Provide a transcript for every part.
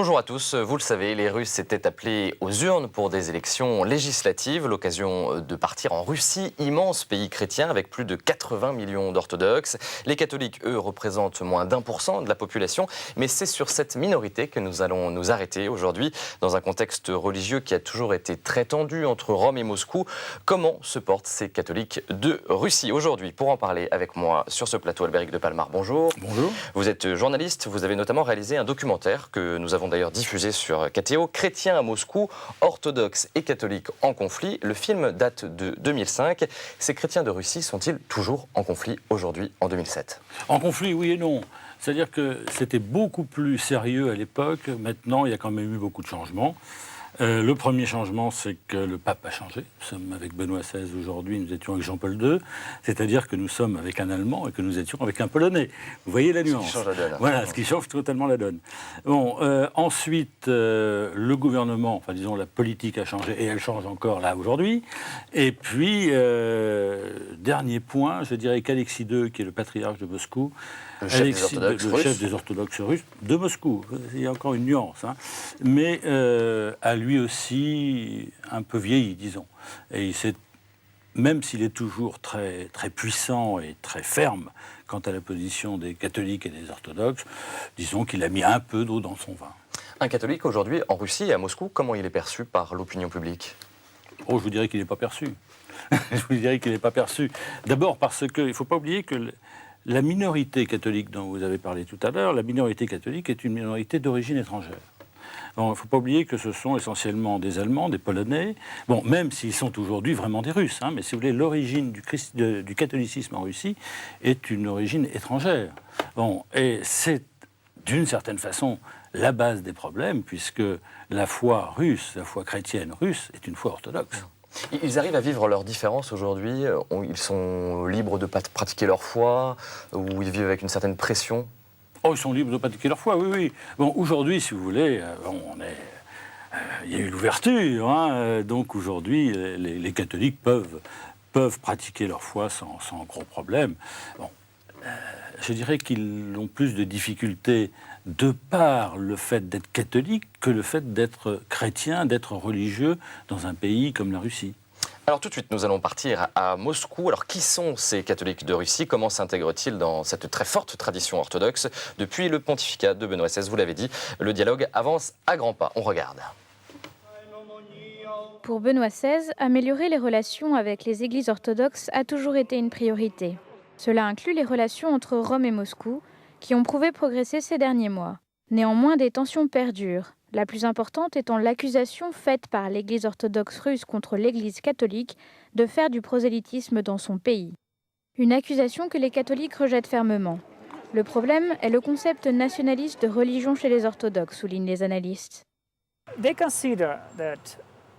Bonjour à tous, vous le savez, les Russes étaient appelés aux urnes pour des élections législatives, l'occasion de partir en Russie, immense pays chrétien avec plus de 80 millions d'orthodoxes. Les catholiques, eux, représentent moins d'1% de la population, mais c'est sur cette minorité que nous allons nous arrêter aujourd'hui, dans un contexte religieux qui a toujours été très tendu entre Rome et Moscou. Comment se portent ces catholiques de Russie aujourd'hui? Pour en parler avec moi sur ce plateau, Albéric de Palmar, bonjour. Bonjour. Vous êtes journaliste, vous avez notamment réalisé un documentaire que nous avons d'ailleurs diffusé sur KTO, Chrétiens à Moscou, orthodoxes et catholiques en conflit. Le film date de 2005. Ces chrétiens de Russie sont-ils toujours en conflit aujourd'hui, en 2007? En conflit, oui et non. C'est-à-dire que c'était beaucoup plus sérieux à l'époque. Maintenant, il y a quand même eu beaucoup de changements. Le premier changement, c'est que le pape a changé. Nous sommes avec Benoît XVI aujourd'hui, nous étions avec Jean-Paul II. C'est-à-dire que nous sommes avec un Allemand et que nous étions avec un Polonais. Vous voyez la nuance. Ce qui change la donne. Voilà, ce qui change totalement la donne. Bon, ensuite, le gouvernement, enfin disons la politique a changé et elle change encore là aujourd'hui. Et puis, dernier point, je dirais qu'Alexis II, qui est le patriarche de Moscou, le chef des orthodoxes russes de Moscou, il y a encore une nuance, hein, mais a lui aussi un peu vieilli, disons. Et même s'il est toujours très, très puissant et très ferme quant à la position des catholiques et des orthodoxes, disons qu'il a mis un peu d'eau dans son vin. Un catholique aujourd'hui en Russie et à Moscou, comment il est perçu par l'opinion publique? Oh, je vous dirais qu'il n'est pas perçu. Je vous dirais qu'il n'est pas perçu. D'abord parce qu'il ne faut pas oublier que la minorité catholique dont vous avez parlé tout à l'heure, la minorité catholique est une minorité d'origine étrangère. Bon, il ne faut pas oublier que ce sont essentiellement des Allemands, des Polonais, bon, même s'ils sont aujourd'hui vraiment des Russes, hein, mais si vous voulez, l'origine du catholicisme en Russie est une origine étrangère. Bon, et c'est d'une certaine façon la base des problèmes, puisque la foi russe, la foi chrétienne russe, est une foi orthodoxe. Ils arrivent à vivre leurs différences aujourd'hui? Ils sont libres de pratiquer leur foi? Ou ils vivent avec une certaine pression? Oh, ils sont libres de pratiquer leur foi, oui, oui. Bon, aujourd'hui, si vous voulez, il y a eu l'ouverture, hein, donc aujourd'hui, les catholiques peuvent pratiquer leur foi sans gros problème. Bon, je dirais qu'ils ont plus de difficultés de par le fait d'être catholique que le fait d'être chrétien, d'être religieux dans un pays comme la Russie. Alors tout de suite, nous allons partir à Moscou. Alors qui sont ces catholiques de Russie? Comment s'intègrent-ils dans cette très forte tradition orthodoxe? Depuis le pontificat de Benoît XVI, vous l'avez dit, le dialogue avance à grands pas. On regarde. Pour Benoît XVI, améliorer les relations avec les églises orthodoxes a toujours été une priorité. Cela inclut les relations entre Rome et Moscou, qui ont prouvé progresser ces derniers mois. Néanmoins, des tensions perdurent, la plus importante étant l'accusation faite par l'Église orthodoxe russe contre l'Église catholique de faire du prosélytisme dans son pays. Une accusation que les catholiques rejettent fermement. Le problème est le concept nationaliste de religion chez les orthodoxes, soulignent les analystes.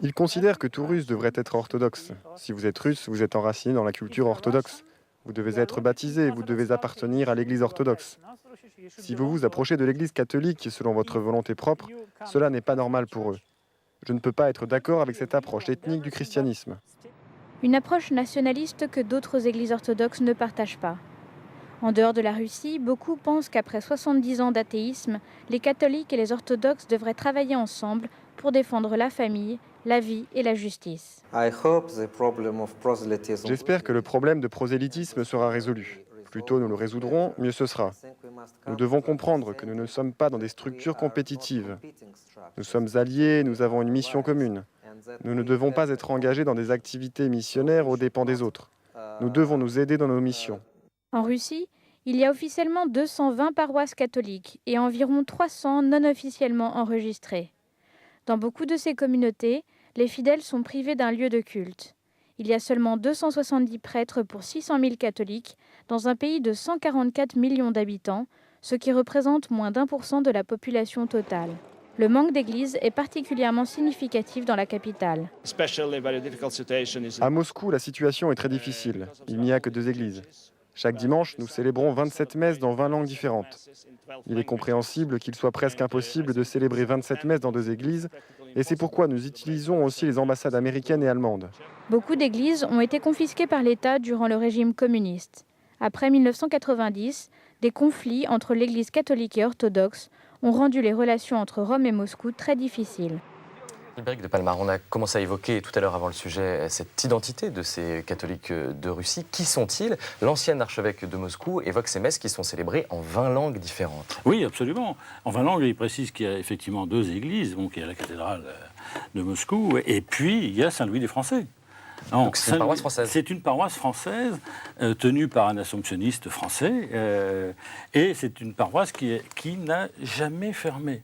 Ils considèrent que tout russe devrait être orthodoxe. Si vous êtes russe, vous êtes enraciné dans la culture orthodoxe. Vous devez être baptisé, vous devez appartenir à l'Église orthodoxe. Si vous vous approchez de l'Église catholique selon votre volonté propre, cela n'est pas normal pour eux. Je ne peux pas être d'accord avec cette approche ethnique du christianisme. Une approche nationaliste que d'autres églises orthodoxes ne partagent pas. En dehors de la Russie, beaucoup pensent qu'après 70 ans d'athéisme, les catholiques et les orthodoxes devraient travailler ensemble pour défendre la famille, la vie et la justice. J'espère que le problème de prosélytisme sera résolu. Plus tôt nous le résoudrons, mieux ce sera. Nous devons comprendre que nous ne sommes pas dans des structures compétitives. Nous sommes alliés, nous avons une mission commune. Nous ne devons pas être engagés dans des activités missionnaires aux dépens des autres. Nous devons nous aider dans nos missions. En Russie, il y a officiellement 220 paroisses catholiques et environ 300 non officiellement enregistrées. Dans beaucoup de ces communautés, les fidèles sont privés d'un lieu de culte. Il y a seulement 270 prêtres pour 600 000 catholiques dans un pays de 144 millions d'habitants, ce qui représente moins d'1% de la population totale. Le manque d'églises est particulièrement significatif dans la capitale. À Moscou, la situation est très difficile. Il n'y a que 2 églises. Chaque dimanche, nous célébrons 27 messes dans 20 langues différentes. Il est compréhensible qu'il soit presque impossible de célébrer 27 messes dans 2 églises, et c'est pourquoi nous utilisons aussi les ambassades américaines et allemandes. Beaucoup d'églises ont été confisquées par l'État durant le régime communiste. Après 1990, des conflits entre l'Église catholique et orthodoxe ont rendu les relations entre Rome et Moscou très difficiles. Albéric de Palmar, on a commencé à évoquer tout à l'heure avant le sujet cette identité de ces catholiques de Russie. Qui sont-ils? L'ancien archevêque de Moscou évoque ces messes qui sont célébrées en 20 langues différentes. Oui, absolument. En 20 langues, il précise qu'il y a effectivement 2 églises. Donc il y a la cathédrale de Moscou et puis il y a Saint-Louis des Français. Donc c'est une paroisse française. C'est une paroisse française tenue par un assomptionniste français et c'est une paroisse qui n'a jamais fermé.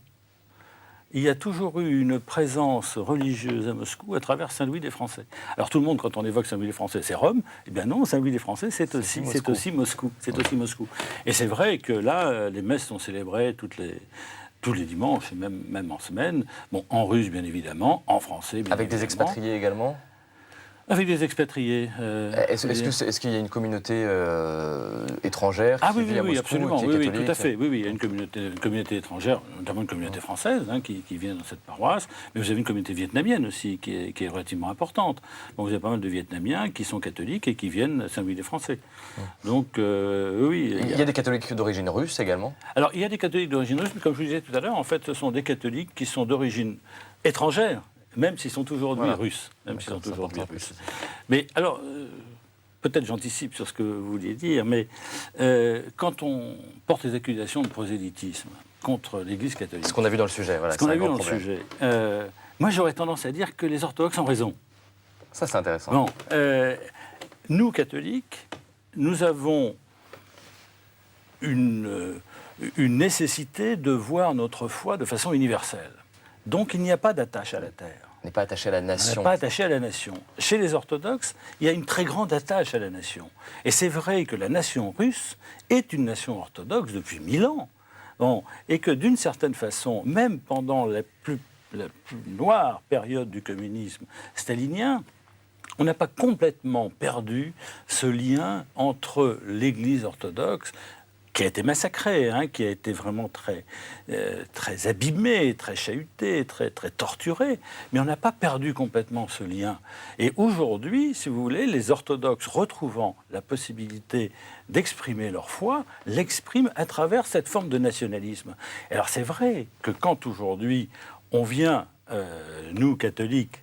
Il y a toujours eu une présence religieuse à Moscou à travers Saint-Louis des Français. Alors tout le monde, quand on évoque Saint-Louis des Français, c'est Rome. Eh bien non, Saint-Louis des Français, c'est aussi Moscou. C'est aussi Moscou. Et c'est vrai que là, les messes sont célébrées tous les dimanches, et même en semaine. Bon, en russe, bien évidemment, en français, bien Avec évidemment. des expatriés également? Avec des expatriés. Est-ce qu'il y a une communauté étrangère qui vit à Moscou, absolument, qui est oui, catholique? tout à fait. Oui, il y a une communauté étrangère, notamment une communauté française qui vient dans cette paroisse. Mais vous avez une communauté vietnamienne aussi qui est relativement importante. Donc vous avez pas mal de Vietnamiens qui sont catholiques et qui viennent à Saint-Louis des Français. Donc oui. Il y a des catholiques d'origine russe également? Alors il y a des catholiques d'origine russe, mais comme je vous disais tout à l'heure, en fait, ce sont des catholiques qui sont d'origine étrangère. Même s'ils sont aujourd'hui russes. Mais alors, peut-être j'anticipe sur ce que vous vouliez dire, mais quand on porte des accusations de prosélytisme contre l'Église catholique... Ce qu'on a vu dans le sujet, voilà. Moi, j'aurais tendance à dire que les orthodoxes ont raison. Ça, c'est intéressant. Bon, nous, catholiques, nous avons une nécessité de voir notre foi de façon universelle. Donc il n'y a pas d'attache à la terre. On n'est pas attaché à la nation. On n'est pas attaché à la nation. Chez les orthodoxes, il y a une très grande attache à la nation. Et c'est vrai que la nation russe est une nation orthodoxe depuis 1000 ans. Bon, et que d'une certaine façon, même pendant la plus noire période du communisme stalinien, on n'a pas complètement perdu ce lien entre l'Église orthodoxe, qui a été massacrée, qui a été vraiment très abîmée, très chahutée, très torturée. Mais on n'a pas perdu complètement ce lien. Et aujourd'hui, si vous voulez, les orthodoxes, retrouvant la possibilité d'exprimer leur foi, l'expriment à travers cette forme de nationalisme. Et alors c'est vrai que quand aujourd'hui on vient, nous catholiques,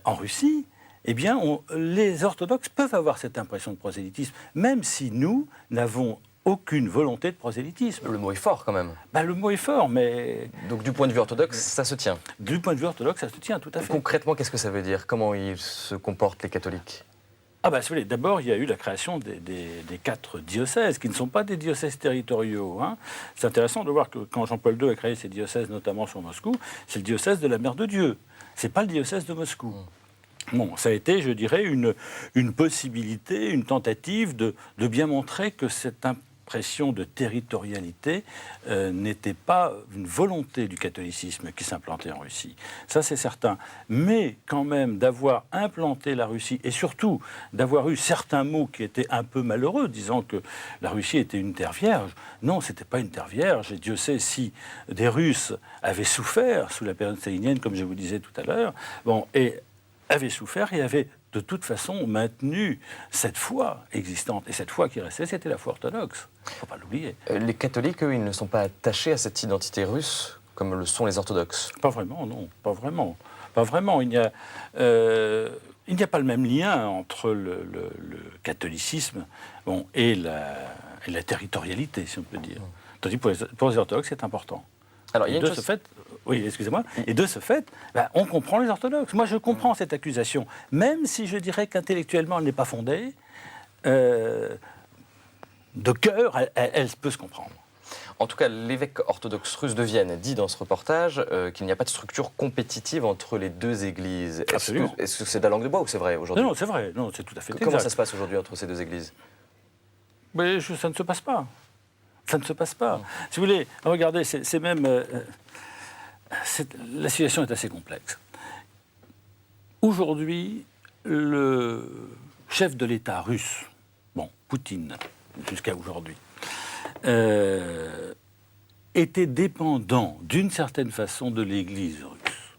en Russie, eh bien les orthodoxes peuvent avoir cette impression de prosélytisme, même si nous n'avons aucune volonté de prosélytisme. Le mot est fort quand même. Le mot est fort, mais... Donc du point de vue orthodoxe, ça se tient. Du point de vue orthodoxe, ça se tient, tout à fait. Concrètement, qu'est-ce que ça veut dire? Comment ils se comportent, les catholiques? Si vous voulez, d'abord, il y a eu la création des 4 diocèses, qui ne sont pas des diocèses territoriaux. C'est intéressant de voir que quand Jean-Paul II a créé ces diocèses, notamment sur Moscou, c'est le diocèse de la Mère de Dieu. C'est pas le diocèse de Moscou. Bon, ça a été, je dirais, une possibilité, une tentative de bien montrer que cette impression de territorialité n'était pas une volonté du catholicisme qui s'implantait en Russie. Ça, c'est certain. Mais quand même, d'avoir implanté la Russie, et surtout d'avoir eu certains mots qui étaient un peu malheureux, disant que la Russie était une terre vierge. Non, c'était pas une terre vierge. Et Dieu sait si des Russes avaient souffert sous la période stalinienne, comme je vous disais tout à l'heure, et avaient souffert et avaient de toute façon maintenu cette foi existante. Et cette foi qui restait, c'était la foi orthodoxe. Il ne faut pas l'oublier. Les catholiques, eux, ils ne sont pas attachés à cette identité russe comme le sont les orthodoxes? Pas vraiment, non. Pas vraiment. Pas vraiment. Il n'y a pas le même lien entre le catholicisme et la territorialité, si on peut dire. Tandis que pour les orthodoxes, c'est important. Alors, il y a de ce fait, oui, excusez-moi. Et de ce fait, on comprend les orthodoxes. Moi, je comprends cette accusation, même si je dirais qu'intellectuellement, elle n'est pas fondée. De cœur, elle peut se comprendre. En tout cas, l'évêque orthodoxe russe de Vienne dit dans ce reportage qu'il n'y a pas de structure compétitive entre les deux églises. Absolument. Est-ce que c'est de la langue de bois ou c'est vrai aujourd'hui? Non, c'est vrai. Non, c'est tout à fait exact. Comment ça se passe aujourd'hui entre ces deux églises? Mais ça ne se passe pas. Ça ne se passe pas. Si vous voulez, regardez, c'est même... la situation est assez complexe. Aujourd'hui, le chef de l'État russe, Poutine, jusqu'à aujourd'hui, était dépendant d'une certaine façon de l'Église russe.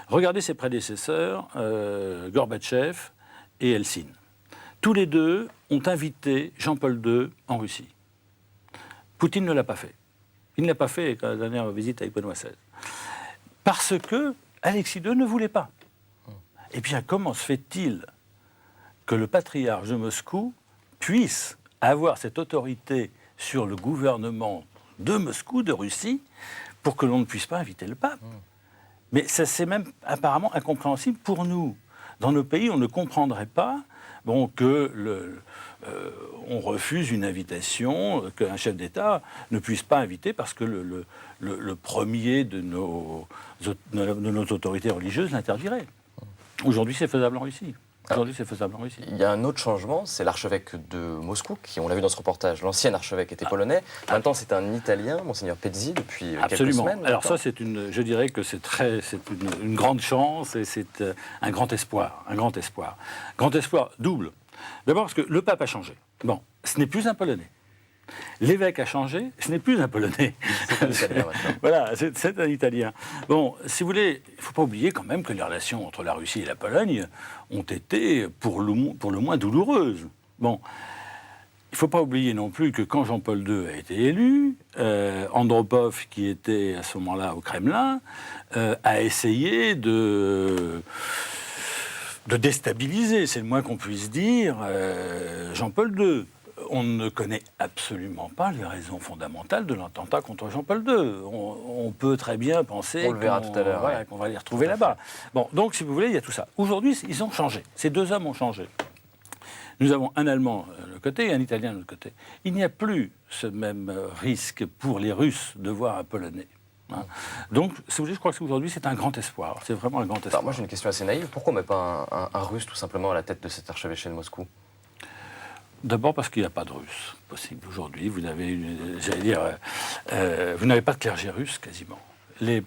Regardez ses prédécesseurs, Gorbatchev et Helsinki. Tous les deux ont invité Jean-Paul II en Russie. Poutine ne l'a pas fait. Il ne l'a pas fait à la dernière visite avec Benoît XVI. Parce que Alexis II ne voulait pas. Eh bien, comment se fait-il que le patriarche de Moscou puisse avoir cette autorité sur le gouvernement de Moscou, de Russie, pour que l'on ne puisse pas inviter le pape? Mais ça, c'est même apparemment incompréhensible pour nous. Dans nos pays, on ne comprendrait pas que on refuse une invitation, qu'un chef d'État ne puisse pas inviter parce que le premier de nos autorités religieuses l'interdirait. Aujourd'hui, c'est faisable en Russie. Il y a un autre changement, c'est l'archevêque de Moscou, qui, on l'a vu dans ce reportage, l'ancien archevêque était polonais. Maintenant, c'est un Italien, Monseigneur Pezzi, depuis quelques semaines. Alors ça, je dirais que c'est une grande chance et c'est un grand espoir. Grand espoir double. D'abord parce que le pape a changé. Bon, ce n'est plus un Polonais. L'évêque a changé, ce n'est plus un Polonais. C'est un Italien maintenant. Voilà, c'est un Italien. Bon, si vous voulez, il ne faut pas oublier quand même que les relations entre la Russie et la Pologne ont été pour le moins douloureuses. Bon, il ne faut pas oublier non plus que quand Jean-Paul II a été élu, Andropov, qui était à ce moment-là au Kremlin, a essayé de déstabiliser, c'est le moins qu'on puisse dire, Jean-Paul II. On ne connaît absolument pas les raisons fondamentales de l'attentat contre Jean-Paul II. On peut très bien penser on le verra tout à l'heure, qu'on va les retrouver là-bas. Bon, donc, si vous voulez, il y a tout ça. Aujourd'hui, ils ont changé. Ces deux hommes ont changé. Nous avons un Allemand de l'autre côté et un Italien de l'autre côté. Il n'y a plus ce même risque pour les Russes de voir un Polonais. Hein. Donc, si vous voulez, je crois qu'aujourd'hui, c'est un grand espoir. C'est vraiment un grand espoir. Alors, moi, j'ai une question assez naïve. Pourquoi on ne met pas un Russe, tout simplement, à la tête de cet archevêché de Moscou ? D'abord parce qu'il n'y a pas de Russe possible aujourd'hui. Vous avez, vous n'avez pas de clergé russe quasiment. Les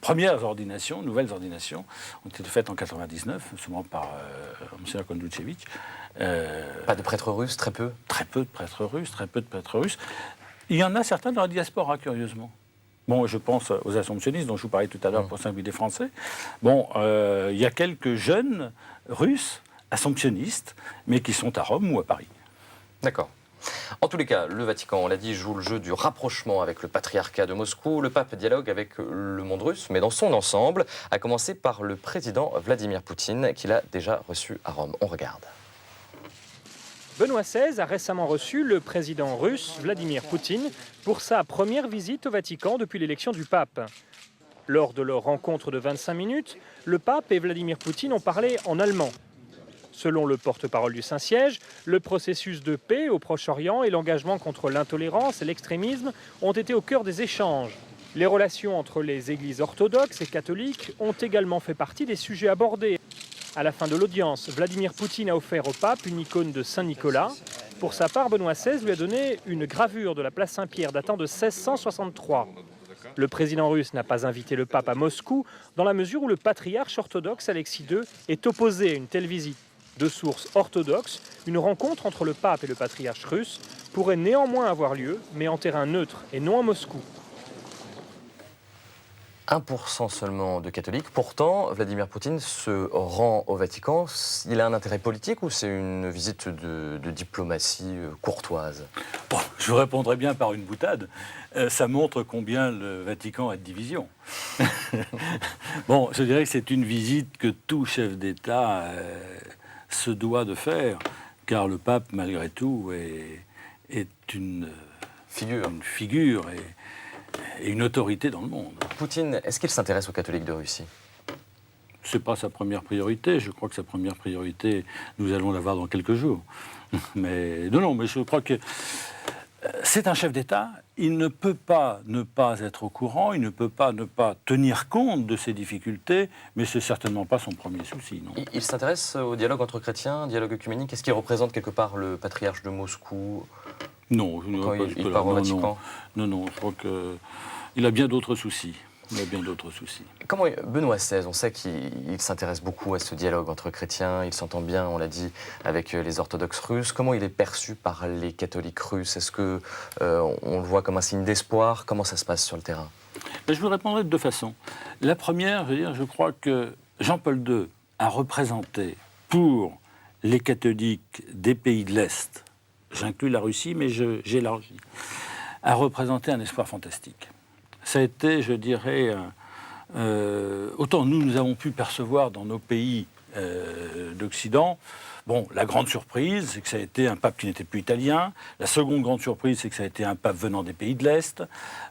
premières ordinations, nouvelles ordinations, ont été faites en 99, souvent par M. Konduchevitch. Pas de prêtres russes, très peu. Très peu de prêtres russes. Il y en a certains dans la diaspora, curieusement. Bon, je pense aux assomptionnistes dont je vous parlais tout à l'heure pour Saint-Louis des Français. Bon, il y a quelques jeunes Russes assomptionnistes, mais qui sont à Rome ou à Paris. D'accord. En tous les cas, le Vatican, on l'a dit, joue le jeu du rapprochement avec le patriarcat de Moscou. Le pape dialogue avec le monde russe, mais dans son ensemble, à commencer par le président Vladimir Poutine, qu'il a déjà reçu à Rome. On regarde. Benoît XVI a récemment reçu le président russe Vladimir Poutine pour sa première visite au Vatican depuis l'élection du pape. Lors de leur rencontre de 25 minutes, le pape et Vladimir Poutine ont parlé en allemand. Selon le porte-parole du Saint-Siège, le processus de paix au Proche-Orient et l'engagement contre l'intolérance et l'extrémisme ont été au cœur des échanges. Les relations entre les églises orthodoxes et catholiques ont également fait partie des sujets abordés. À la fin de l'audience, Vladimir Poutine a offert au pape une icône de Saint-Nicolas. Pour sa part, Benoît XVI lui a donné une gravure de la place Saint-Pierre datant de 1663. Le président russe n'a pas invité le pape à Moscou dans la mesure où le patriarche orthodoxe Alexis II est opposé à une telle visite. De sources orthodoxes, une rencontre entre le pape et le patriarche russe pourrait néanmoins avoir lieu, mais en terrain neutre et non à Moscou. 1% seulement de catholiques. Pourtant, Vladimir Poutine se rend au Vatican. Il a un intérêt politique ou c'est une visite de diplomatie courtoise ? Bon, je vous répondrai bien par une boutade. Ça montre combien le Vatican a de divisions. Bon, je dirais que c'est une visite que tout chef d'État se doit de faire, car le pape, malgré tout, est une figure et une autorité dans le monde. Poutine, est-ce qu'il s'intéresse aux catholiques de Russie ? Ce n'est pas sa première priorité. Je crois que sa première priorité, nous allons l'avoir dans quelques jours. Mais mais je crois que c'est un chef d'État. Il ne peut pas ne pas être au courant, il ne peut pas ne pas tenir compte de ses difficultés, mais c'est certainement pas son premier souci. Non. Il s'intéresse au dialogue entre chrétiens, dialogue œcuménique. Est-ce qu'il représente quelque part le patriarche de Moscou ? Non, je ne vois pas il part au Vatican. Non, je crois qu'il a bien d'autres soucis. Comment Benoît XVI, on sait qu'il s'intéresse beaucoup à ce dialogue entre chrétiens, il s'entend bien, on l'a dit, avec les orthodoxes russes. Comment il est perçu par les catholiques russes ? Est-ce que on le voit comme un signe d'espoir ? Comment ça se passe sur le terrain ? Je vous répondrai de deux façons. La première, je crois que Jean-Paul II a représenté pour les catholiques des pays de l'Est, j'inclus la Russie, mais j'élargis, a représenté un espoir fantastique. Ça a été, je dirais, autant nous avons pu percevoir dans nos pays d'Occident. Bon, la grande surprise, c'est que ça a été un pape qui n'était plus italien. La seconde grande surprise, c'est que ça a été un pape venant des pays de l'Est.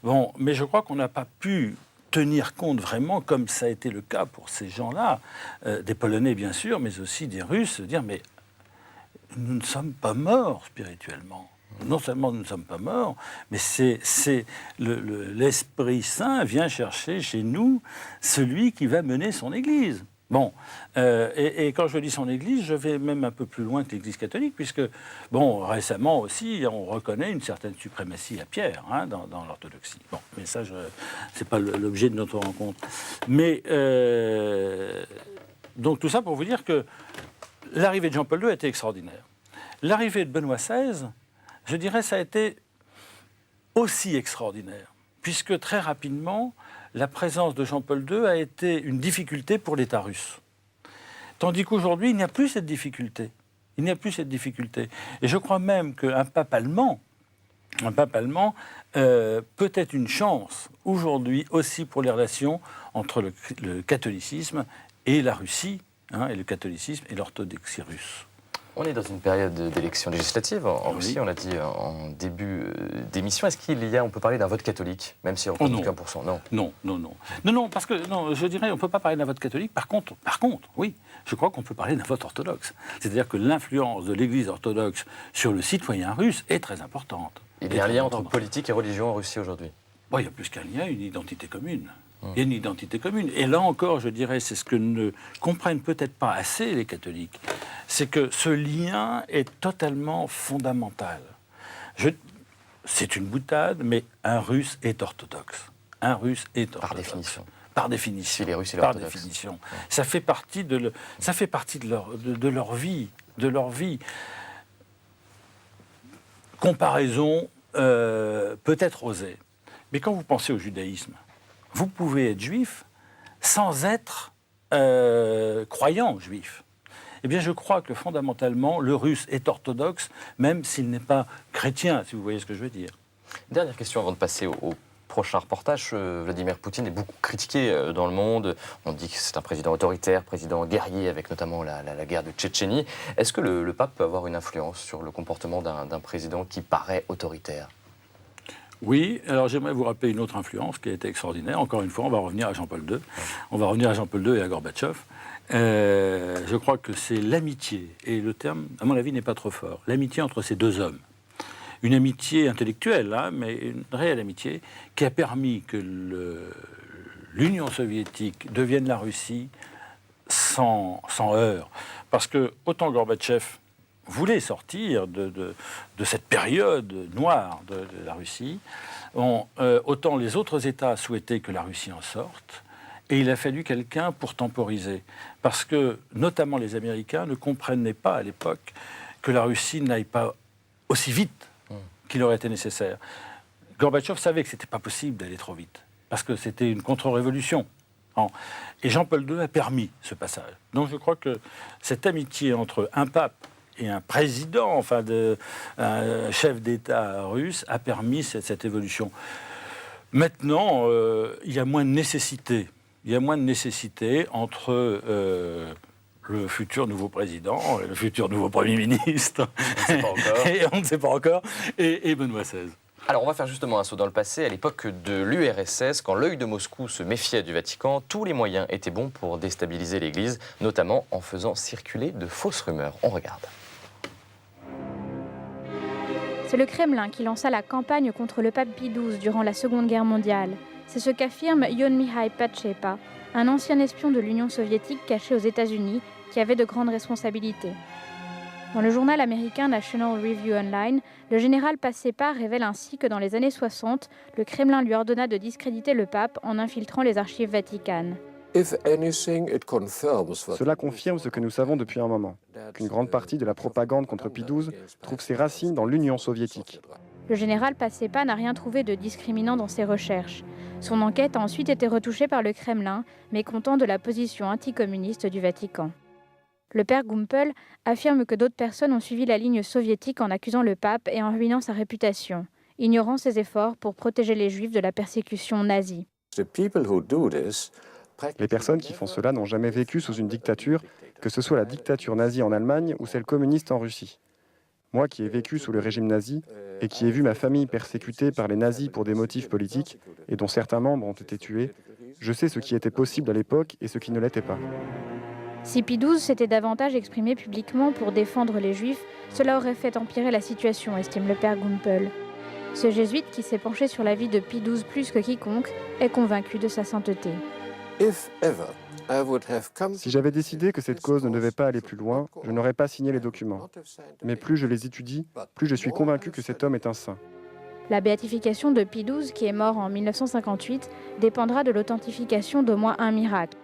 Bon, mais je crois qu'on n'a pas pu tenir compte vraiment, comme ça a été le cas pour ces gens-là, des Polonais bien sûr, mais aussi des Russes, de dire mais nous ne sommes pas morts spirituellement. Non seulement nous ne sommes pas morts, mais l'Esprit Saint vient chercher chez nous celui qui va mener son Église. Bon, et quand je dis son Église, je vais même un peu plus loin que l'Église catholique, puisque, bon, récemment aussi, on reconnaît une certaine suprématie à Pierre, hein, dans l'orthodoxie. Bon, mais ça, c'est pas l'objet de notre rencontre. Mais, donc tout ça pour vous dire que l'arrivée de Jean-Paul II a été extraordinaire. L'arrivée de Benoît XVI, je dirais, ça a été aussi extraordinaire, puisque très rapidement, la présence de Jean-Paul II a été une difficulté pour l'État russe. Tandis qu'aujourd'hui, il n'y a plus cette difficulté. Il n'y a plus cette difficulté. Et je crois même qu'un pape allemand peut être une chance aujourd'hui aussi pour les relations entre le catholicisme et la Russie, hein, et le catholicisme et l'orthodoxie russe. On est dans une période d'élections législatives en Russie, on l'a dit en début d'émission. Est-ce qu'il y a, on peut parler d'un vote catholique, même si on ne représente qu'un %? Non, parce que je dirais, on ne peut pas parler d'un vote catholique. Par contre, oui, je crois qu'on peut parler d'un vote orthodoxe. C'est-à-dire que l'influence de l'Église orthodoxe sur le citoyen russe est très importante. Il y a un lien entre politique et religion en Russie aujourd'hui? Bon, il y a plus qu'un lien, une identité commune. Il y a une identité commune. Et là encore, je dirais, c'est ce que ne comprennent peut-être pas assez les catholiques, c'est que ce lien est totalement fondamental. C'est une boutade, mais un Russe est orthodoxe. Un Russe est orthodoxe. Par définition. Par définition. Si les Russes, par définition. Ouais. Ça fait partie de leur vie. De leur vie. Comparaison peut-être osée. Mais quand vous pensez au judaïsme, vous pouvez être juif sans être croyant juif. Eh bien, je crois que fondamentalement, le russe est orthodoxe, même s'il n'est pas chrétien, si vous voyez ce que je veux dire. Dernière question avant de passer au prochain reportage. Vladimir Poutine est beaucoup critiqué dans le monde. On dit que c'est un président autoritaire, président guerrier, avec notamment la guerre de Tchétchénie. Est-ce que le pape peut avoir une influence sur le comportement d'un président qui paraît autoritaire ? Oui, alors j'aimerais vous rappeler une autre influence qui a été extraordinaire. Encore une fois, on va revenir à Jean-Paul II. On va revenir à Jean-Paul II et à Gorbatchev. Je crois que c'est l'amitié, et le terme, à mon avis, n'est pas trop fort, l'amitié entre ces deux hommes. Une amitié intellectuelle, hein, mais une réelle amitié, qui a permis que l'Union soviétique devienne la Russie sans heurts. Parce que autant Gorbatchev voulait sortir de cette période noire de la Russie, autant les autres États souhaitaient que la Russie en sorte, et il a fallu quelqu'un pour temporiser. Parce que, notamment les Américains, ne comprenaient pas à l'époque que la Russie n'aille pas aussi vite qu'il aurait été nécessaire. Gorbatchev savait que ce n'était pas possible d'aller trop vite, parce que c'était une contre-révolution. Et Jean-Paul II a permis ce passage. Donc je crois que cette amitié entre un pape et un président, enfin un chef d'État russe, a permis cette évolution. Maintenant, il y a moins de nécessité. Il y a moins de nécessité entre le futur nouveau président, le futur nouveau Premier ministre, on ne sait pas encore, et Benoît XVI. Alors on va faire justement un saut dans le passé. À l'époque de l'URSS, quand l'œil de Moscou se méfiait du Vatican, tous les moyens étaient bons pour déstabiliser l'Église, notamment en faisant circuler de fausses rumeurs. On regarde. C'est le Kremlin qui lança la campagne contre le pape Pie XII durant la Seconde Guerre mondiale. C'est ce qu'affirme Ion Mihai Pacepa, un ancien espion de l'Union soviétique caché aux États-Unis qui avait de grandes responsabilités. Dans le journal américain National Review Online, le général Pacepa révèle ainsi que dans les années 60, le Kremlin lui ordonna de discréditer le pape en infiltrant les archives vaticanes. Cela confirme ce que nous savons depuis un moment, qu'une grande partie de la propagande contre Pie XII trouve ses racines dans l'Union soviétique. Le général Pacepa n'a rien trouvé de discriminant dans ses recherches. Son enquête a ensuite été retouchée par le Kremlin, mécontent de la position anticommuniste du Vatican. Le père Gumpel affirme que d'autres personnes ont suivi la ligne soviétique en accusant le pape et en ruinant sa réputation. ignorant ses efforts pour protéger les Juifs de la persécution nazie. Les personnes qui font cela n'ont jamais vécu sous une dictature, que ce soit la dictature nazie en Allemagne ou celle communiste en Russie. Moi qui ai vécu sous le régime nazi et qui ai vu ma famille persécutée par les nazis pour des motifs politiques et dont certains membres ont été tués, je sais ce qui était possible à l'époque et ce qui ne l'était pas. Si Pie XII s'était davantage exprimé publiquement pour défendre les Juifs, cela aurait fait empirer la situation, estime le père Gumpel. Ce jésuite, qui s'est penché sur la vie de Pie XII plus que quiconque, est convaincu de sa sainteté. Si j'avais décidé que cette cause ne devait pas aller plus loin, je n'aurais pas signé les documents. Mais plus je les étudie, plus je suis convaincu que cet homme est un saint. La béatification de Pie XII, qui est mort en 1958, dépendra de l'authentification d'au moins un miracle.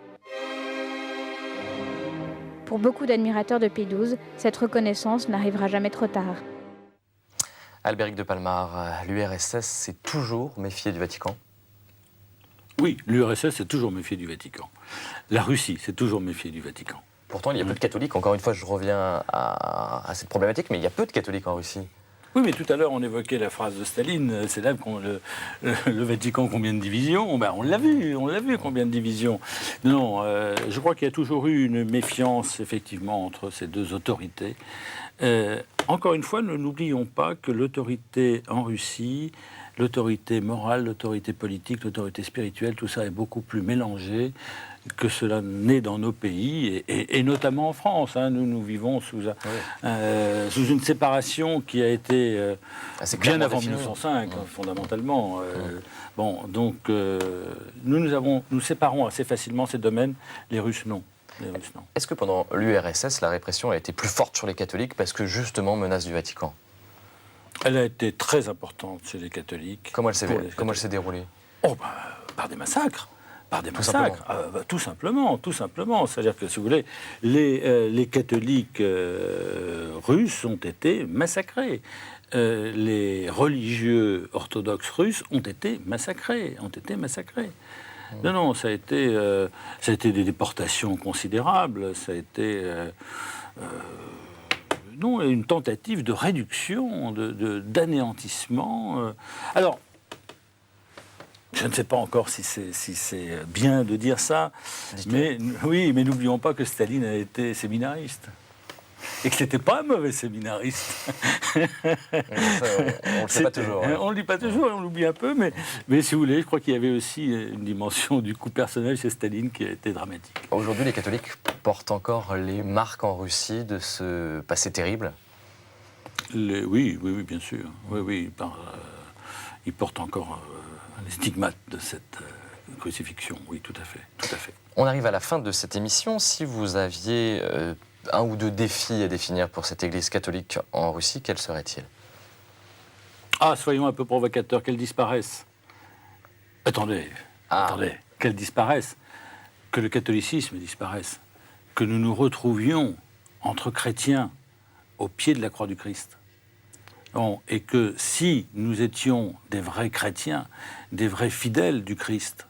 Pour beaucoup d'admirateurs de Pie XII, cette reconnaissance n'arrivera jamais trop tard. Albéric de Palmar, l'URSS s'est toujours méfié du Vatican? Oui, l'URSS s'est toujours méfié du Vatican. La Russie s'est toujours méfiée du Vatican. Pourtant, il y a peu de catholiques. Encore une fois, je reviens à cette problématique, mais il y a peu de catholiques en Russie. Oui, mais tout à l'heure, on évoquait la phrase de Staline, c'est là le Vatican, combien de divisions? On l'a vu, combien de divisions. Non, je crois qu'il y a toujours eu une méfiance, effectivement, entre ces deux autorités. Encore une fois, ne n'oublions pas que l'autorité en Russie, l'autorité morale, l'autorité politique, l'autorité spirituelle, tout ça est beaucoup plus mélangé que cela n'est dans nos pays, et notamment en France. Nous vivons sous une séparation qui a été bien avant 1905, fondamentalement. Donc nous séparons assez facilement ces domaines, les Russes non. Est-ce que pendant l'URSS, la répression a été plus forte sur les catholiques parce que justement menace du Vatican? Elle a été très importante chez les catholiques. Comment elle s'est déroulée? Par des massacres. Tout simplement. C'est-à-dire que, si vous voulez, les catholiques russes ont été massacrés. Les religieux orthodoxes russes ont été massacrés. Non, ça a été des déportations considérables. Ça a été une tentative de réduction, d'anéantissement. Alors, je ne sais pas encore si c'est bien de dire ça, mais n'oublions pas que Staline a été séminariste. Et que ce n'était pas un mauvais séminariste. Ça, on ne le sait pas toujours. On ne le dit pas toujours, on l'oublie un peu, mais si vous voulez, je crois qu'il y avait aussi une dimension du coup personnel chez Staline qui a été dramatique. Aujourd'hui, les catholiques portent encore les marques en Russie de ce passé terrible? Oui, bien sûr. Ils portent encore les stigmates de cette crucifixion. Oui, tout à fait. On arrive à la fin de cette émission. Si vous aviez un ou deux défis à définir pour cette Église catholique en Russie, quels seraient-ils? Soyons un peu provocateurs, qu'elle disparaisse. Attendez, qu'elle disparaisse. Que le catholicisme disparaisse. Que nous nous retrouvions entre chrétiens au pied de la croix du Christ. Et que si nous étions des vrais chrétiens, des vrais fidèles du Christ,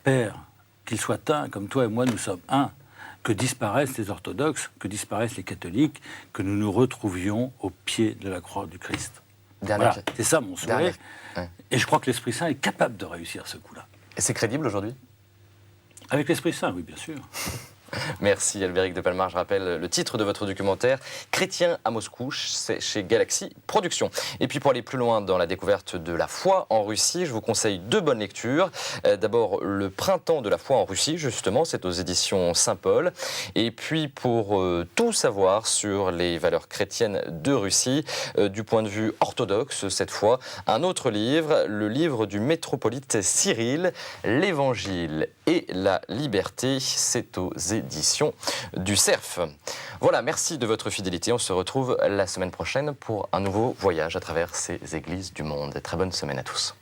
Père, qu'il soit un, comme toi et moi nous sommes un, que disparaissent les orthodoxes, que disparaissent les catholiques, que nous nous retrouvions au pied de la croix du Christ. C'est ça mon souhait. Et je crois que l'Esprit Saint est capable de réussir ce coup-là. Et c'est crédible aujourd'hui? Avec l'Esprit Saint, oui, bien sûr. Merci Albéric de Palmar. Je rappelle le titre de votre documentaire, Chrétien à Moscou, c'est chez Galaxy Productions. Et puis pour aller plus loin dans la découverte de la foi en Russie, je vous conseille deux bonnes lectures. D'abord, Le Printemps de la foi en Russie, justement, c'est aux éditions Saint-Paul. Et puis pour tout savoir sur les valeurs chrétiennes de Russie, du point de vue orthodoxe, cette fois, un autre livre, le livre du métropolite Cyril, L'Évangile et la liberté, c'est aux éditions du Cerf. Voilà, merci de votre fidélité. On se retrouve la semaine prochaine pour un nouveau voyage à travers ces églises du monde. Très bonne semaine à tous.